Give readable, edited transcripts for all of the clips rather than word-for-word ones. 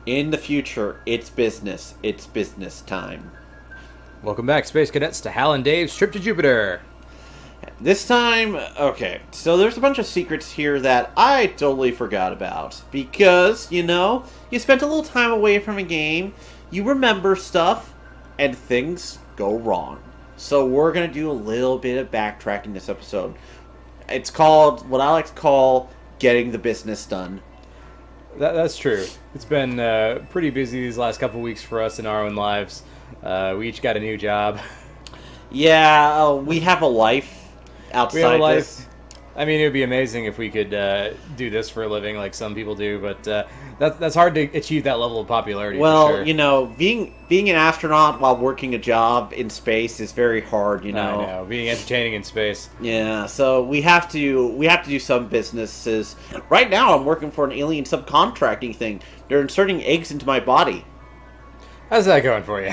In the future, it's business. It's business time. Welcome back, Space Cadets, to Hal and Dave's Trip to Jupiter. This time, okay, so there's a bunch of secrets here that I totally forgot about. Because, you spent a little time away from a game, you remember stuff, and things go wrong. So we're going to do a little bit of backtracking this episode. It's called, what I like to call, getting the business done. That's true. It's been pretty busy these last couple weeks for us in our own lives. We each got a new job. Yeah, we have a life outside We have a life. this. I mean, it would be amazing if we could do this for a living like some people do, but that's hard to achieve that level of popularity. Well, for sure. being an astronaut while working a job in space is very hard, I know, being entertaining in space. Yeah, so we have to do some businesses. Right now, I'm working for an alien subcontracting thing. They're inserting eggs into my body. How's that going for you?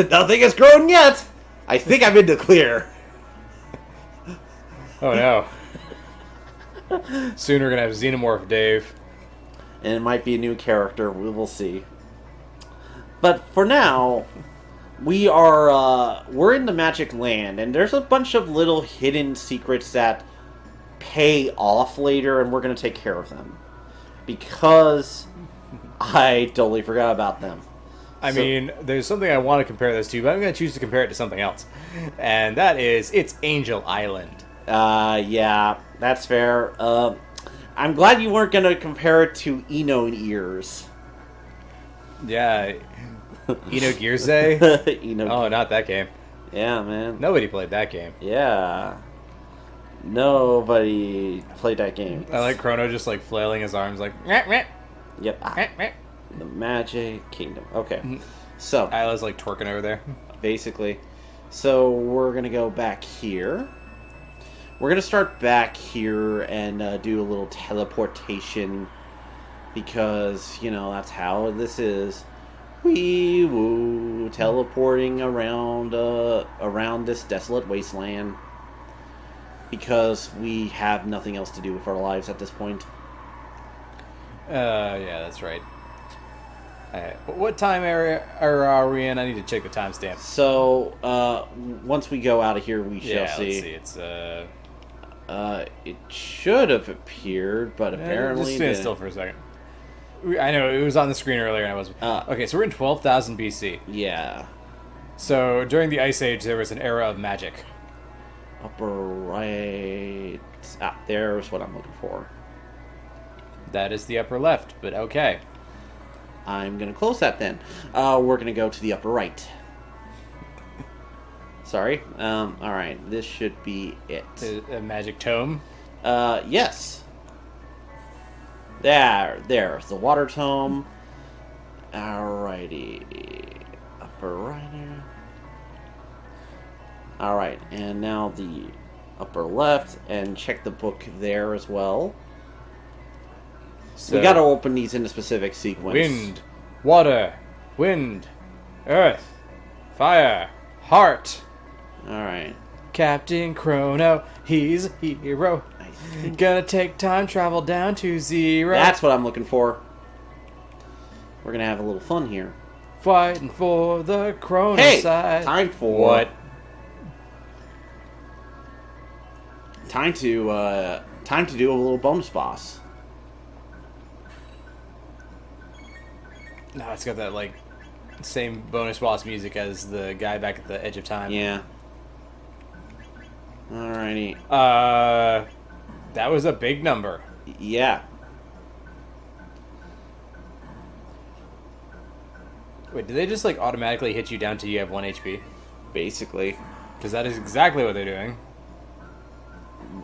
Nothing has grown yet. I think I'm in the clear. Oh no. Soon we're gonna have Xenomorph Dave. And it might be a new character. We will see. But for now, we're in the Magic Land, and there's a bunch of little hidden secrets that pay off later, and we're going to take care of them. Because I totally forgot about them. I mean, there's something I want to compare this to, but I'm going to choose to compare it to something else. And that is, it's Angel Island. Yeah, that's fair. I'm glad you weren't going to compare it to Eno Ears. Yeah. Eno Gearsay? Oh, not that game. Yeah, man. Nobody played that game. Yeah. Nobody played that game. I like Crono just like flailing his arms like... Meh, Yep. meh, meh. The Magic Kingdom. Okay. So, Isla's like twerking over there. basically. So, we're going to go back here. We're going to start back here and do a little teleportation. Because, that's how this is. Wee woo. Teleporting around this desolate wasteland. Because we have nothing else to do with our lives at this point. Yeah, that's right. What time area are we in? I need to check the timestamp. So, once we go out of here, we shall see. Let's see. It's It should have appeared, but apparently... just stand still for a second. I know, it was on the screen earlier and I was... okay, so we're in 12,000 BC. Yeah. So, during the Ice Age, there was an era of magic. Upper right... there's what I'm looking for. That is the upper left, but okay. I'm going to close that then. We're going to go to the upper right. Sorry. Alright, this should be it. A magic tome? Yes. There's the water tome. Alrighty. Upper right here. Alright, and now the upper left, and check the book there as well. So, we gotta open these in a specific sequence. Wind, water, wind, earth, fire, heart. Alright. Captain Crono, he's a hero. Gonna take time travel down to zero. That's what I'm looking for. We're gonna have a little fun here. Fighting for the Crono side. Time for... What? Time to do a little bonus boss. No, it's got that, like, same bonus boss music as the guy back at the Edge of Time. Yeah. Alrighty. That was a big number. Yeah. Wait, did they just, like, automatically hit you down till you have 1 HP? Basically. Because that is exactly what they're doing.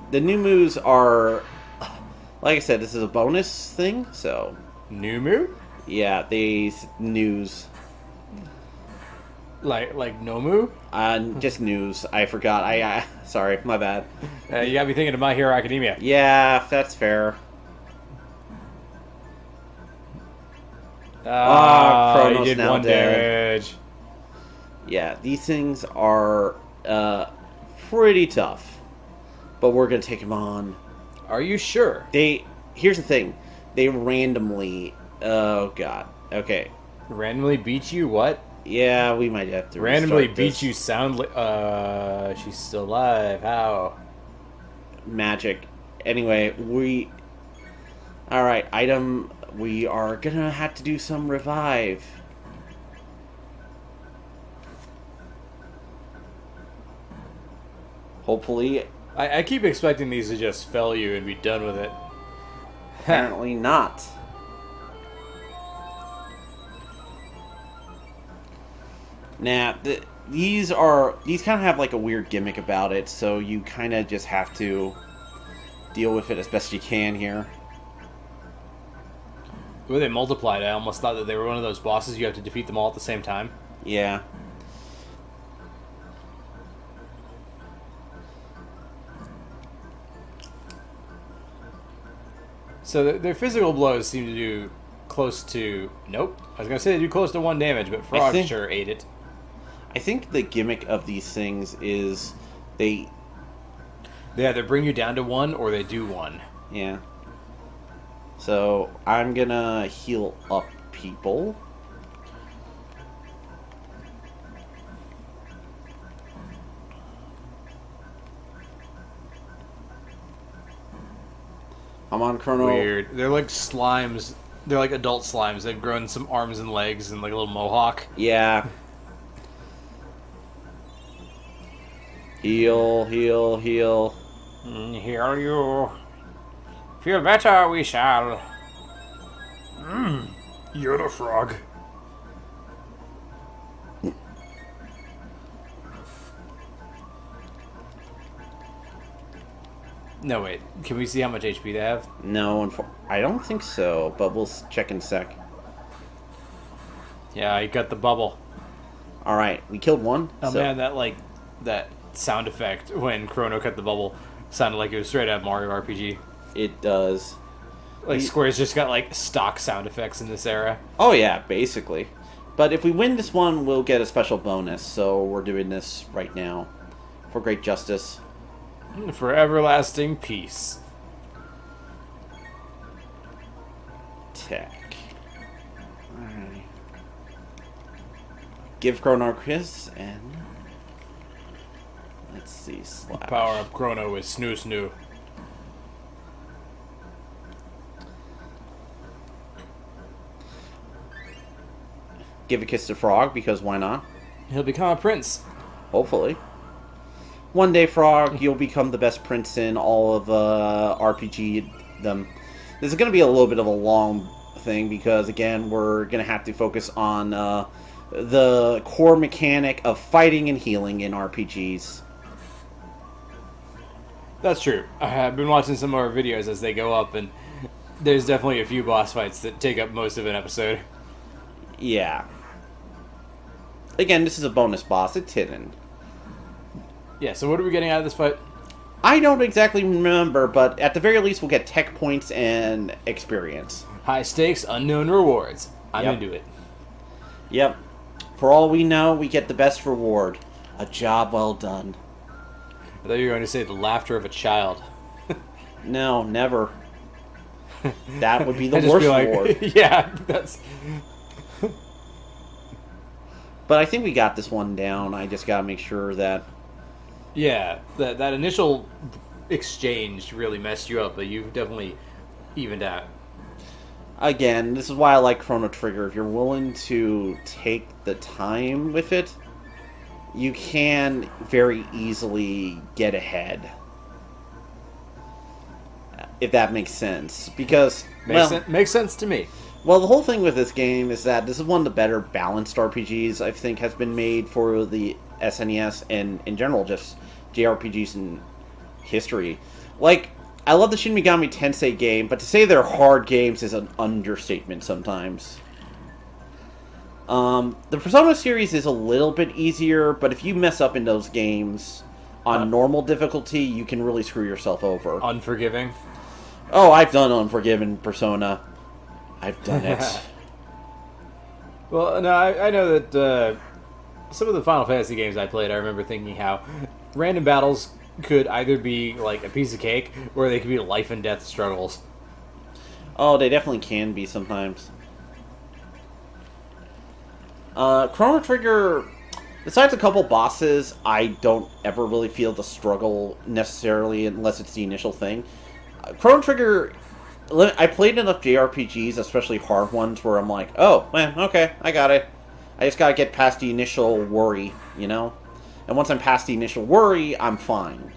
The new moves are... Like I said, this is a bonus thing, so... New move? Yeah, these news. Like Nomu? Just news. I forgot. Sorry, my bad. You got me thinking of My Hero Academia. Yeah, that's fair. Crono's you did now one dead. Damage. Yeah, these things are pretty tough. But we're going to take them on. Are you sure? Here's the thing. They randomly... Oh, God. Okay. Randomly beat you? What? Yeah, we might have to Randomly restart beat this. you soundly. She's still alive. How? Magic. Anyway, Alright, item... We are gonna have to do some revive. Hopefully... I keep expecting these to just fell you and be done with it. Apparently not. Nah, these kind of have like a weird gimmick about it, so you kind of just have to deal with it as best you can here. The way they multiplied, I almost thought that they were one of those bosses you have to defeat them all at the same time. Yeah. So their physical blows seem to do close to... Nope. I was going to say they do close to 1 damage, but Frog sure ate it. I think the gimmick of these things is they either bring you down to 1 or they do 1. Yeah. So, I'm gonna heal up people. I'm on Chrono. Weird. They're like slimes. They're like adult slimes. They've grown some arms and legs and like a little mohawk. Yeah. Heal, heal, heal. Heal you. Feel better, we shall. You're the frog. No, wait. Can we see how much HP they have? No, I don't think so, but we'll check in a sec. Yeah, I got the bubble. Alright, we killed one. Oh man, that sound effect when Chrono cut the bubble sounded like it was straight out of Mario RPG. It does. Like, Square's just got, like, stock sound effects in this era. Oh yeah, basically. But if we win this one, we'll get a special bonus, so we're doing this right now. For great justice. For everlasting peace. Tech. Alright. Give Chrono a kiss, and... Let's see, slash. Power up Crono with Snoo Snoo. Give a kiss to Frog, because why not? He'll become a prince. Hopefully. One day, Frog, you'll become the best prince in all of RPG. This is going to be a little bit of a long thing, because, again, we're going to have to focus on the core mechanic of fighting and healing in RPGs. That's true. I've been watching some more videos as they go up, and there's definitely a few boss fights that take up most of an episode. Yeah. Again, this is a bonus boss. It's hidden. Yeah, so what are we getting out of this fight? I don't exactly remember, but at the very least, we'll get tech points and experience. High stakes, unknown rewards. I'm Yep. into it. Yep. For all we know, we get the best reward. A job well done. I thought you were going to say the laughter of a child. No, never. That would be the I'd just worst be like, reward. yeah, that's... But I think we got this one down. I just gotta make sure that... Yeah, that initial exchange really messed you up, but you've definitely evened out. Again, this is why I like Chrono Trigger. If you're willing to take the time with it, you can very easily get ahead. If that makes sense. Because, Makes sense to me. well, the whole thing with this game is that this is one of the better balanced RPGs I think has been made for the SNES and, in general, just JRPGs in history. Like, I love the Shin Megami Tensei game, but to say they're hard games is an understatement sometimes. The Persona series is a little bit easier, but if you mess up in those games on normal difficulty, you can really screw yourself over. Unforgiving. Oh, I've done Unforgiven Persona. I've done it. Well, no, I know that some of the Final Fantasy games I played, I remember thinking how random battles could either be like a piece of cake, or they could be life and death struggles. Oh, they definitely can be sometimes. Chrono Trigger, besides a couple bosses, I don't ever really feel the struggle necessarily unless it's the initial thing. Chrono Trigger, I played enough JRPGs, especially hard ones, where I'm like, oh, man, okay, I got it. I just gotta get past the initial worry, you know? And once I'm past the initial worry, I'm fine.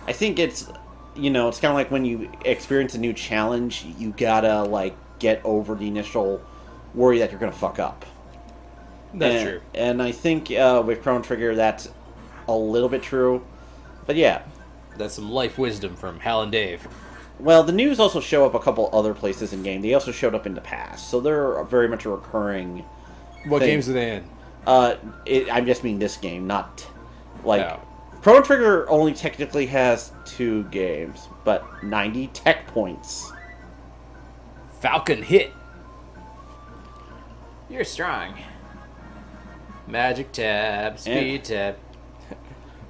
I think it's, you know, it's kind of like when you experience a new challenge, you gotta, like, get over the initial worry that you're gonna fuck up. That's true. And I think with Chrono Trigger, that's a little bit true. But yeah. That's some life wisdom from Hal and Dave. Well, the news also show up a couple other places in game. They also showed up in the past, so they're very much a recurring. What thing. games are they in? I just mean this game, not like No. Chrono Trigger only technically has 2 games, but 90 tech points. Falcon hit. You're strong. Magic tab, speed tab.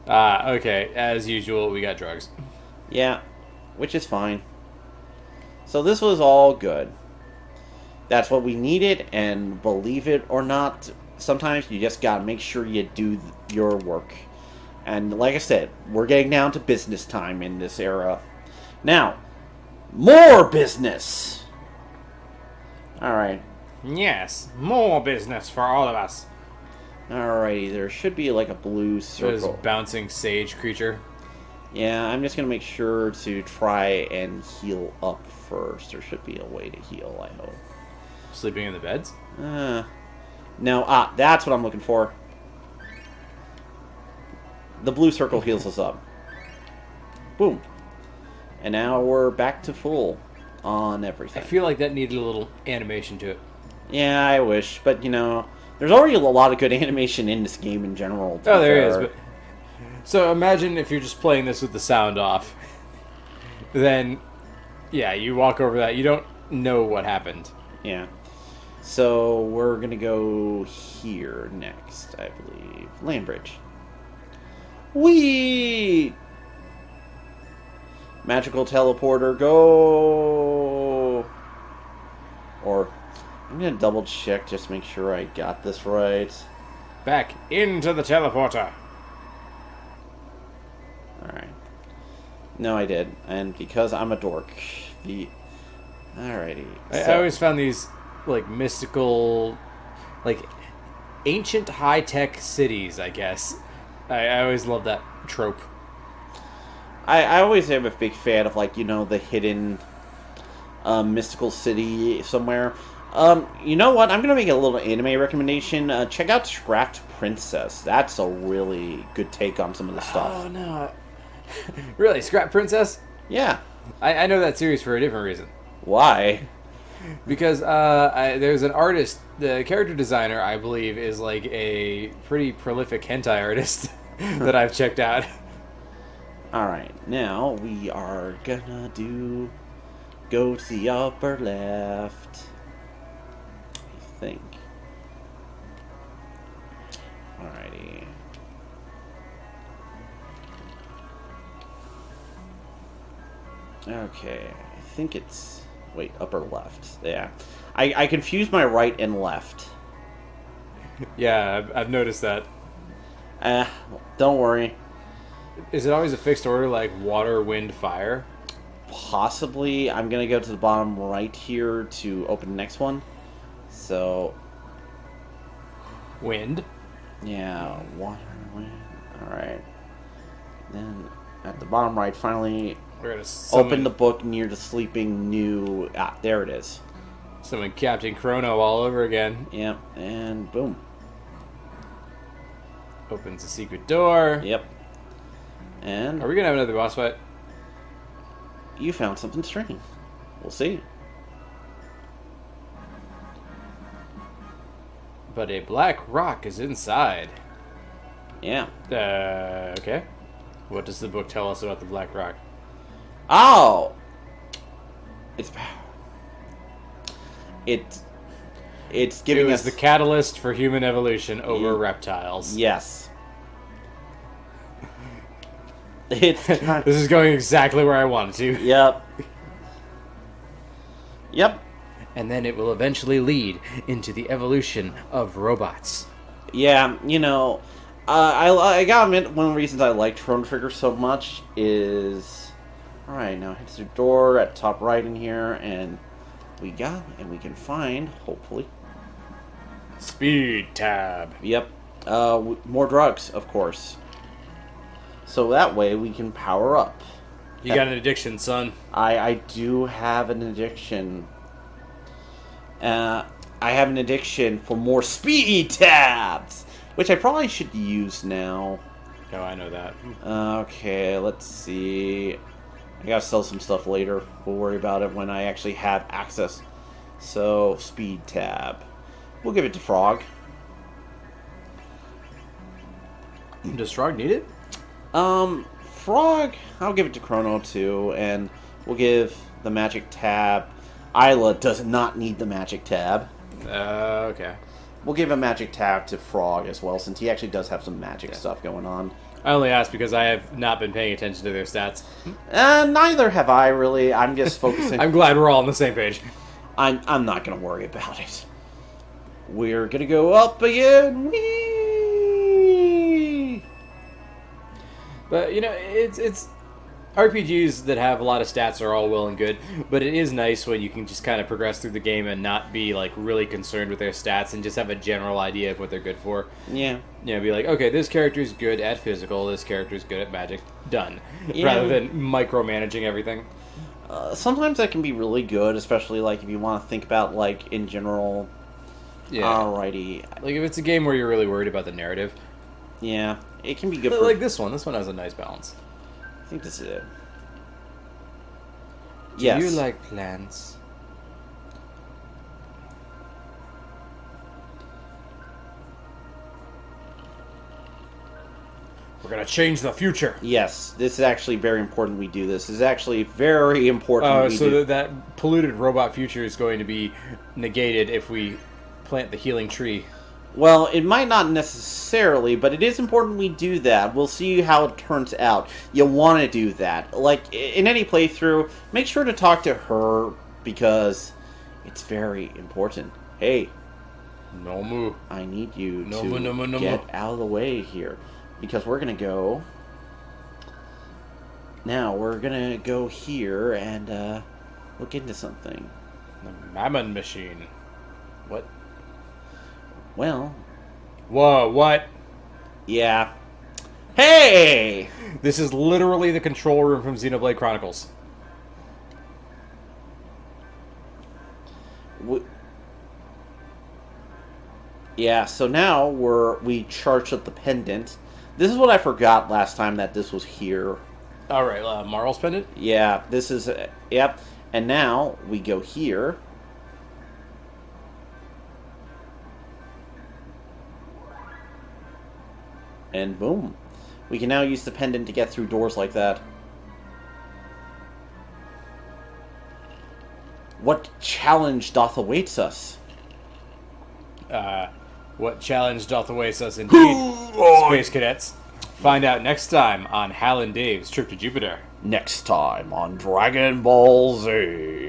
Okay, as usual, we got drugs. Yeah, which is fine. So this was all good. That's what we needed, and believe it or not, sometimes you just gotta make sure you do your work. And like I said, we're getting down to business time in this era. Now, more business! Alright. Yes, more business for all of us. Alrighty, there should be like a blue This circle. bouncing sage creature. Yeah, I'm just gonna make sure to try and heal up first. There should be a way to heal, I hope. Sleeping in the beds? No, that's what I'm looking for. The blue circle heals us up. Boom. And now we're back to full on everything. I feel like that needed a little animation to it. Yeah, I wish, but you know, there's already a lot of good animation in this game in general. Oh, there is. But... So imagine if you're just playing this with the sound off. Then, yeah, you walk over that. You don't know what happened. Yeah. So we're gonna go here next, I believe. Land bridge. Whee! Magical teleporter, go! Or, I'm gonna double check just to make sure I got this right. Back into the teleporter. Alright. No, I did. And because I'm a dork, Alrighty. I always found these, like, mystical, like, ancient high-tech cities, I guess. I always love that trope. I always am a big fan of, like, you know, the hidden mystical city somewhere. You know what? I'm going to make a little anime recommendation. Check out Scrapped Princess. That's a really good take on some of the stuff. Oh, no. Really? Scrap Princess? Yeah. I know that series for a different reason. Why? Because there's an artist, the character designer, I believe, is like a pretty prolific hentai artist that I've checked out. Alright, now we are gonna go to the upper left. I think. Alrighty. Okay, I think it's... Wait, upper left. Yeah. I confused my right and left. Yeah, I've noticed that. Don't worry. Is it always a fixed order, like water, wind, fire? Possibly. I'm going to go to the bottom right here to open the next one. So... Wind. Yeah, water, wind. Alright. Then, at the bottom right, finally... We're gonna summon, Open the book near the sleeping new... Ah, there it is. Summon Captain Crono all over again. Yep, and boom. Opens a secret door. Yep. And Are we gonna have another boss fight? you found something strange. We'll see. But a black rock is inside. Yeah. Okay. What does the book tell us about the black rock? Oh! It's giving It was us... the catalyst for human evolution over Yeah. reptiles. Yes. It's... This is going exactly where I wanted to. Yep. Yep. and then it will eventually lead into the evolution of robots. Yeah, I gotta admit, one of the reasons I liked Chrono Trigger so much is... Alright, now hit the door at top right in here, and we can find, hopefully... Speed tab. Yep. More drugs, of course. So that way we can power up. You got an addiction, son. I do have an addiction. I have an addiction for more speed tabs, which I probably should use now. Oh, I know that. Okay, let's see. I gotta sell some stuff later. We'll worry about it when I actually have access. So, speed tab. We'll give it to Frog. Does Frog need it? Frog, I'll give it to Crono too, and we'll give the magic tab. Isla does not need the magic tab. Okay. We'll give a magic tab to Frog as well, since he actually does have some magic stuff going on. I only asked because I have not been paying attention to their stats. Neither have I, really. I'm just focusing... I'm glad we're all on the same page. I'm not going to worry about it. We're going to go up again. Whee! But, it's RPGs that have a lot of stats are all well and good, but it is nice when you can just kind of progress through the game and not be, really concerned with their stats and just have a general idea of what they're good for. Yeah. Be like, okay, this character's good at physical, this character's good at magic. Done. Yeah. Rather than micromanaging everything. Sometimes that can be really good, especially, if you want to think about, in general... Yeah. Alrighty. If it's a game where you're really worried about the narrative. Yeah. It can be good for... Like this one. This one has a nice balance. I think this is it. Do yes. you like plants? We're gonna change the future. Yes, this is actually very important we do this. This is actually very important we so do... that polluted robot future is going to be negated if we plant the healing tree. Well, it might not necessarily, but it is important we do that. We'll see how it turns out. You want to do that. In any playthrough, make sure to talk to her, because it's very important. Hey. Nomu. I need you to Nomu. get out of the way here. Because we're going to go... Now, we're going to go here and look into something. The Mammon Machine. What? Well... Whoa, what? Yeah. Hey! This is literally the control room from Xenoblade Chronicles. Yeah, so now we charged up the pendant. This is what I forgot last time, that this was here. Alright, Marl's pendant? Yeah, this is... yep. And now we go here. And boom. We can now use the pendant to get through doors like that. What challenge doth awaits us? What challenge doth awaits us indeed, Space Cadets? Find out next time on Hal and Dave's Trip to Jupiter. Next time on Dragon Ball Z.